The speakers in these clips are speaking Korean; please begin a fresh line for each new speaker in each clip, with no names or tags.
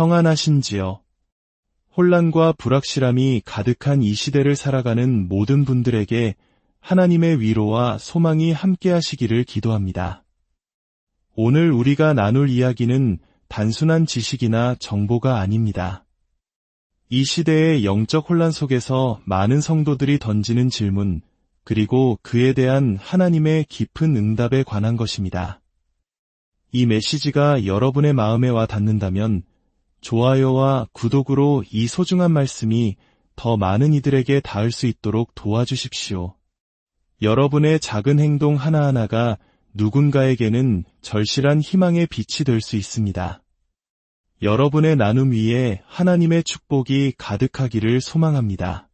평안하신지요? 혼란과 불확실함이 가득한 이 시대를 살아가는 모든 분들에게 하나님의 위로와 소망이 함께하시기를 기도합니다. 오늘 우리가 나눌 이야기는 단순한 지식이나 정보가 아닙니다. 이 시대의 영적 혼란 속에서 많은 성도들이 던지는 질문, 그리고 그에 대한 하나님의 깊은 응답에 관한 것입니다. 이 메시지가 여러분의 마음에 와 닿는다면 좋아요와 구독으로 이 소중한 말씀이 더 많은 이들에게 닿을 수 있도록 도와주십시오. 여러분의 작은 행동 하나하나가 누군가에게는 절실한 희망의 빛이 될 수 있습니다. 여러분의 나눔 위에 하나님의 축복이 가득하기를 소망합니다.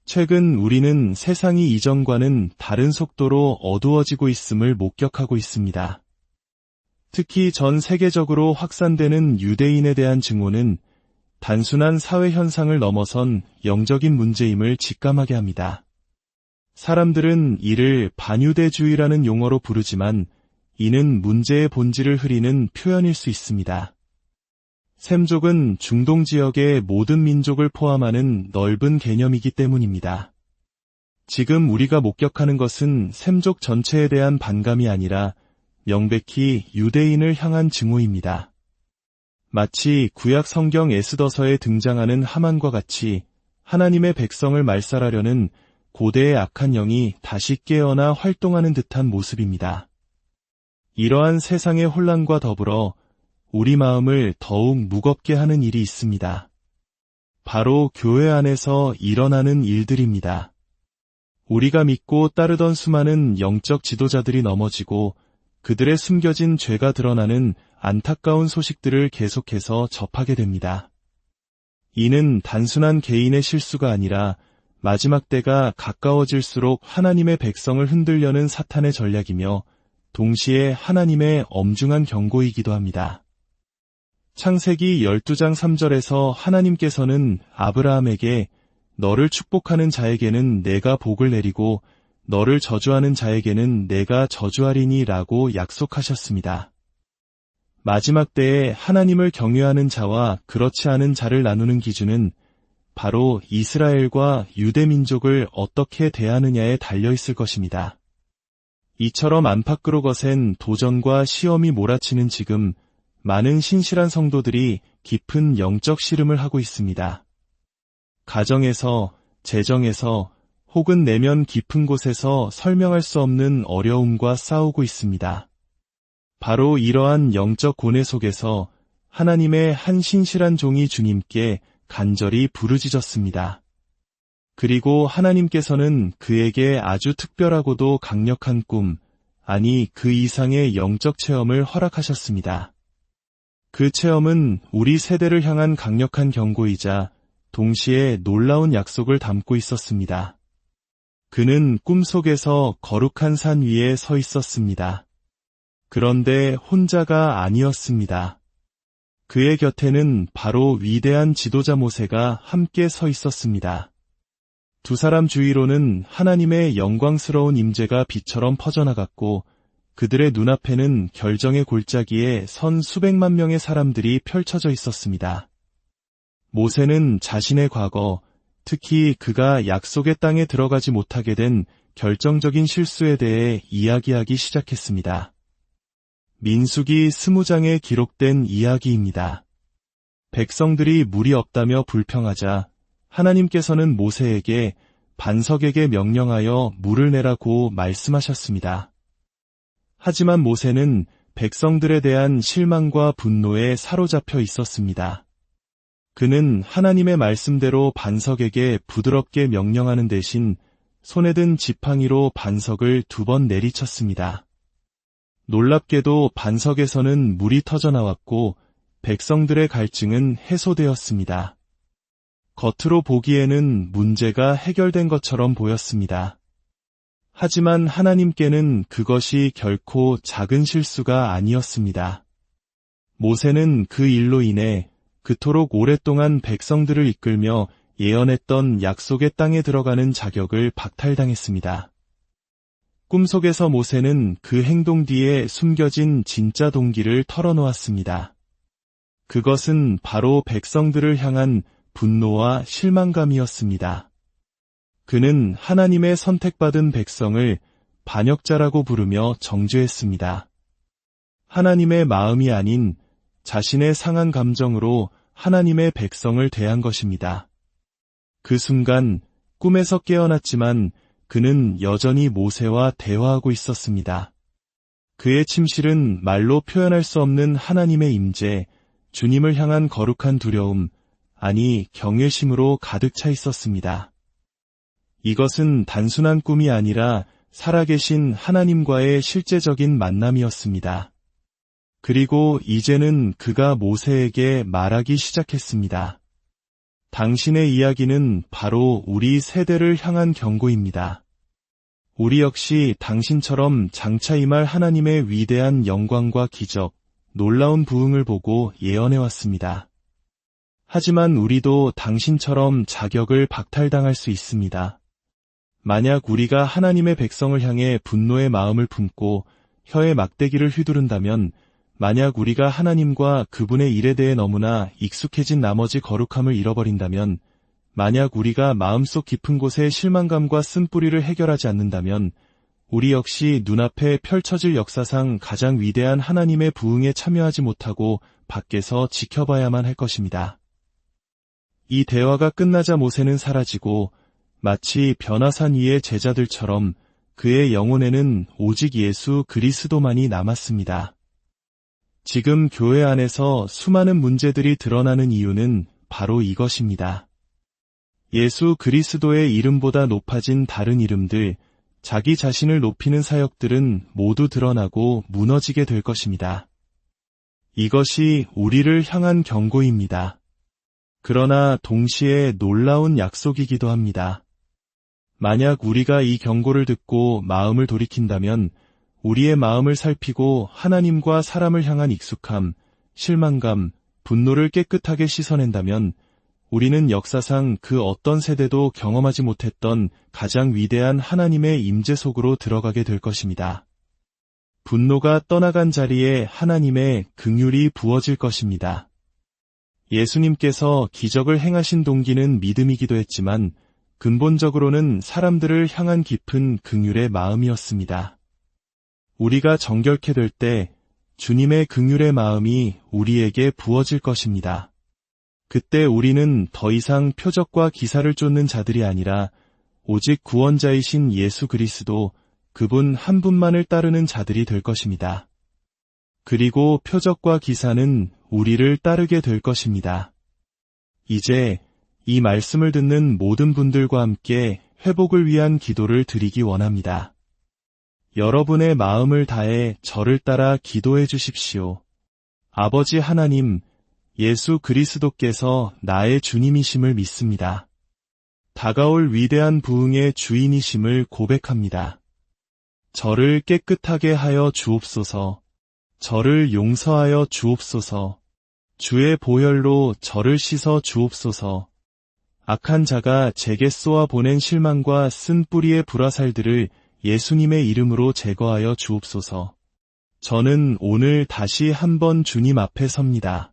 최근 우리는 세상이 이전과는 다른 속도로 어두워지고 있음을 목격하고 있습니다. 특히 전 세계적으로 확산되는 유대인에 대한 증오는 단순한 사회 현상을 넘어선 영적인 문제임을 직감하게 합니다. 사람들은 이를 반유대주의라는 용어로 부르지만 이는 문제의 본질을 흐리는 표현일 수 있습니다. 셈족은 중동 지역의 모든 민족을 포함하는 넓은 개념이기 때문입니다. 지금 우리가 목격하는 것은 셈족 전체에 대한 반감이 아니라 명백히 유대인을 향한 증오입니다. 마치 구약 성경 에스더서에 등장하는 하만과 같이 하나님의 백성을 말살하려는 고대의 악한 영이 다시 깨어나 활동하는 듯한 모습입니다. 이러한 세상의 혼란과 더불어 우리 마음을 더욱 무겁게 하는 일이 있습니다. 바로 교회 안에서 일어나는 일들입니다. 우리가 믿고 따르던 수많은 영적 지도자들이 넘어지고 그들의 숨겨진 죄가 드러나는 안타까운 소식들을 계속해서 접하게 됩니다. 이는 단순한 개인의 실수가 아니라 마지막 때가 가까워질수록 하나님의 백성을 흔들려는 사탄의 전략이며 동시에 하나님의 엄중한 경고이기도 합니다. 창세기 12장 3절에서 하나님께서는 아브라함에게 너를 축복하는 자에게는 내가 복을 내리고 너를 저주하는 자에게는 내가 저주하리니 라고 약속하셨습니다. 마지막 때에 하나님을 경외하는 자와 그렇지 않은 자를 나누는 기준은 바로 이스라엘과 유대 민족을 어떻게 대하느냐에 달려있을 것입니다. 이처럼 안팎으로 거센 도전과 시험이 몰아치는 지금 많은 신실한 성도들이 깊은 영적 씨름을 하고 있습니다. 가정에서, 재정에서, 혹은 내면 깊은 곳에서 설명할 수 없는 어려움과 싸우고 있습니다. 바로 이러한 영적 고뇌 속에서 하나님의 한 신실한 종이 주님께 간절히 부르짖었습니다. 그리고 하나님께서는 그에게 아주 특별하고도 강력한 꿈, 아니 그 이상의 영적 체험을 허락하셨습니다. 그 체험은 우리 세대를 향한 강력한 경고이자 동시에 놀라운 약속을 담고 있었습니다. 그는 꿈속에서 거룩한 산 위에 서 있었습니다. 그런데 혼자가 아니었습니다. 그의 곁에는 바로 위대한 지도자 모세가 함께 서 있었습니다. 두 사람 주위로는 하나님의 영광스러운 임재가 빛처럼 퍼져나갔고 그들의 눈앞에는 결정의 골짜기에 선 수백만 명의 사람들이 펼쳐져 있었습니다. 모세는 자신의 과거, 특히 그가 약속의 땅에 들어가지 못하게 된 결정적인 실수에 대해 이야기하기 시작했습니다. 민수기 20장에 기록된 이야기입니다. 백성들이 물이 없다며 불평하자 하나님께서는 모세에게 반석에게 명령하여 물을 내라고 말씀하셨습니다. 하지만 모세는 백성들에 대한 실망과 분노에 사로잡혀 있었습니다. 그는 하나님의 말씀대로 반석에게 부드럽게 명령하는 대신 손에 든 지팡이로 반석을 2번 내리쳤습니다. 놀랍게도 반석에서는 물이 터져나왔고 백성들의 갈증은 해소되었습니다. 겉으로 보기에는 문제가 해결된 것처럼 보였습니다. 하지만 하나님께는 그것이 결코 작은 실수가 아니었습니다. 모세는 그 일로 인해 그토록 오랫동안 백성들을 이끌며 예언했던 약속의 땅에 들어가는 자격을 박탈당했습니다. 꿈속에서 모세는 그 행동 뒤에 숨겨진 진짜 동기를 털어놓았습니다. 그것은 바로 백성들을 향한 분노와 실망감이었습니다. 그는 하나님의 선택받은 백성을 반역자라고 부르며 정죄했습니다. 하나님의 마음이 아닌 자신의 상한 감정으로 하나님의 백성을 대한 것입니다. 그 순간 꿈에서 깨어났지만 그는 여전히 모세와 대화하고 있었습니다. 그의 침실은 말로 표현할 수 없는 하나님의 임재, 주님을 향한 거룩한 두려움, 아니 경외심으로 가득 차 있었습니다. 이것은 단순한 꿈이 아니라 살아계신 하나님과의 실제적인 만남이었습니다. 그리고 이제는 그가 모세에게 말하기 시작했습니다. 당신의 이야기는 바로 우리 세대를 향한 경고입니다. 우리 역시 당신처럼 장차 임할 하나님의 위대한 영광과 기적, 놀라운 부흥을 보고 예언해왔습니다. 하지만 우리도 당신처럼 자격을 박탈당할 수 있습니다. 만약 우리가 하나님의 백성을 향해 분노의 마음을 품고 혀의 막대기를 휘두른다면, 만약 우리가 하나님과 그분의 일에 대해 너무나 익숙해진 나머지 거룩함을 잃어버린다면, 만약 우리가 마음속 깊은 곳의 실망감과 쓴뿌리를 해결하지 않는다면, 우리 역시 눈앞에 펼쳐질 역사상 가장 위대한 하나님의 부흥에 참여하지 못하고 밖에서 지켜봐야만 할 것입니다. 이 대화가 끝나자 모세는 사라지고 마치 변화산 위의 제자들처럼 그의 영혼에는 오직 예수 그리스도만이 남았습니다. 지금 교회 안에서 수많은 문제들이 드러나는 이유는 바로 이것입니다. 예수 그리스도의 이름보다 높아진 다른 이름들, 자기 자신을 높이는 사역들은 모두 드러나고 무너지게 될 것입니다. 이것이 우리를 향한 경고입니다. 그러나 동시에 놀라운 약속이기도 합니다. 만약 우리가 이 경고를 듣고 마음을 돌이킨다면, 우리의 마음을 살피고 하나님과 사람을 향한 익숙함, 실망감, 분노를 깨끗하게 씻어낸다면 우리는 역사상 그 어떤 세대도 경험하지 못했던 가장 위대한 하나님의 임재 속으로 들어가게 될 것입니다. 분노가 떠나간 자리에 하나님의 긍휼이 부어질 것입니다. 예수님께서 기적을 행하신 동기는 믿음이기도 했지만 근본적으로는 사람들을 향한 깊은 긍휼의 마음이었습니다. 우리가 정결케 될 때 주님의 긍휼의 마음이 우리에게 부어질 것입니다. 그때 우리는 더 이상 표적과 기사를 쫓는 자들이 아니라 오직 구원자이신 예수 그리스도, 그분 한 분만을 따르는 자들이 될 것입니다. 그리고 표적과 기사는 우리를 따르게 될 것입니다. 이제 이 말씀을 듣는 모든 분들과 함께 회복을 위한 기도를 드리기 원합니다. 여러분의 마음을 다해 저를 따라 기도해 주십시오. 아버지 하나님, 예수 그리스도께서 나의 주님이심을 믿습니다. 다가올 위대한 부흥의 주인이심을 고백합니다. 저를 깨끗하게 하여 주옵소서. 저를 용서하여 주옵소서. 주의 보혈로 저를 씻어 주옵소서. 악한 자가 제게 쏘아 보낸 실망과 쓴 뿌리의 불화살들을 예수님의 이름으로 제거하여 주옵소서. 저는 오늘 다시 한번 주님 앞에 섭니다.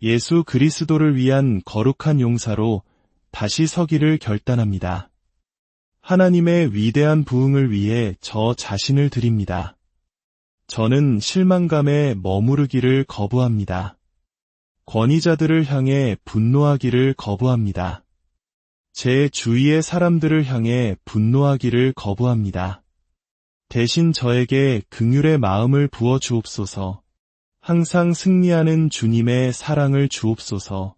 예수 그리스도를 위한 거룩한 용사로 다시 서기를 결단합니다. 하나님의 위대한 부흥을 위해 저 자신을 드립니다. 저는 실망감에 머무르기를 거부합니다. 권위자들을 향해 분노하기를 거부합니다. 제 주위의 사람들을 향해 분노하기를 거부합니다. 대신 저에게 긍휼의 마음을 부어 주옵소서. 항상 승리하는 주님의 사랑을 주옵소서.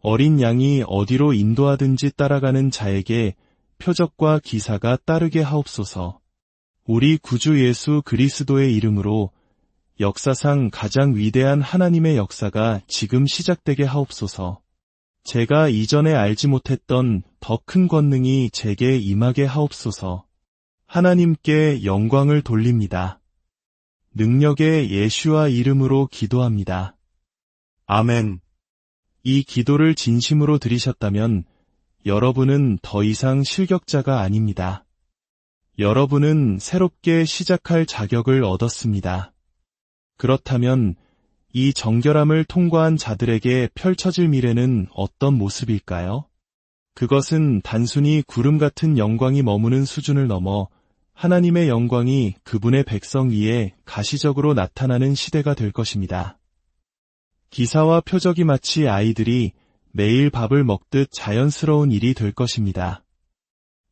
어린 양이 어디로 인도하든지 따라가는 자에게 표적과 기사가 따르게 하옵소서. 우리 구주 예수 그리스도의 이름으로 역사상 가장 위대한 하나님의 역사가 지금 시작되게 하옵소서. 제가 이전에 알지 못했던 더 큰 권능이 제게 임하게 하옵소서. 하나님께 영광을 돌립니다. 능력의 예수와 이름으로 기도합니다. 아멘. 이 기도를 진심으로 드리셨다면 여러분은 더 이상 실격자가 아닙니다. 여러분은 새롭게 시작할 자격을 얻었습니다. 그렇다면 이 정결함을 통과한 자들에게 펼쳐질 미래는 어떤 모습일까요? 그것은 단순히 구름 같은 영광이 머무는 수준을 넘어 하나님의 영광이 그분의 백성 위에 가시적으로 나타나는 시대가 될 것입니다. 기사와 표적이 마치 아이들이 매일 밥을 먹듯 자연스러운 일이 될 것입니다.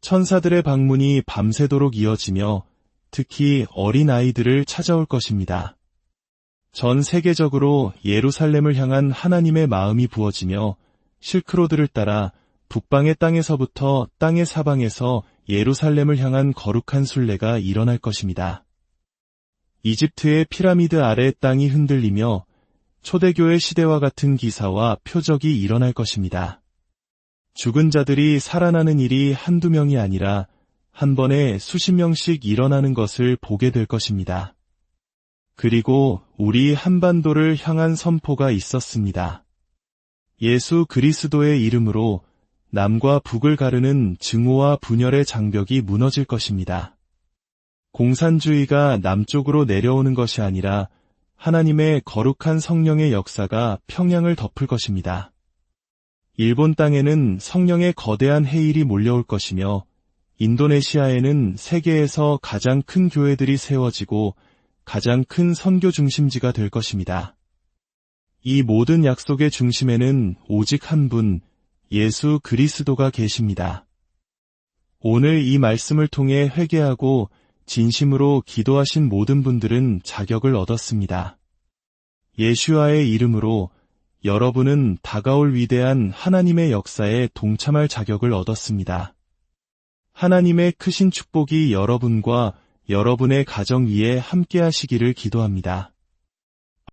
천사들의 방문이 밤새도록 이어지며 특히 어린 아이들을 찾아올 것입니다. 전 세계적으로 예루살렘을 향한 하나님의 마음이 부어지며 실크로드를 따라 북방의 땅에서부터 땅의 사방에서 예루살렘을 향한 거룩한 순례가 일어날 것입니다. 이집트의 피라미드 아래 땅이 흔들리며 초대교회 시대와 같은 기사와 표적이 일어날 것입니다. 죽은 자들이 살아나는 일이 한두 명이 아니라 한 번에 수십 명씩 일어나는 것을 보게 될 것입니다. 그리고 우리 한반도를 향한 선포가 있었습니다. 예수 그리스도의 이름으로 남과 북을 가르는 증오와 분열의 장벽이 무너질 것입니다. 공산주의가 남쪽으로 내려오는 것이 아니라 하나님의 거룩한 성령의 역사가 평양을 덮을 것입니다. 일본 땅에는 성령의 거대한 해일이 몰려올 것이며 인도네시아에는 세계에서 가장 큰 교회들이 세워지고 가장 큰 선교 중심지가 될 것입니다. 이 모든 약속의 중심에는 오직 한 분, 예수 그리스도가 계십니다. 오늘 이 말씀을 통해 회개하고 진심으로 기도하신 모든 분들은 자격을 얻었습니다. 예수와의 이름으로 여러분은 다가올 위대한 하나님의 역사에 동참할 자격을 얻었습니다. 하나님의 크신 축복이 여러분과 여러분의 가정 위에 함께 하시기를 기도합니다.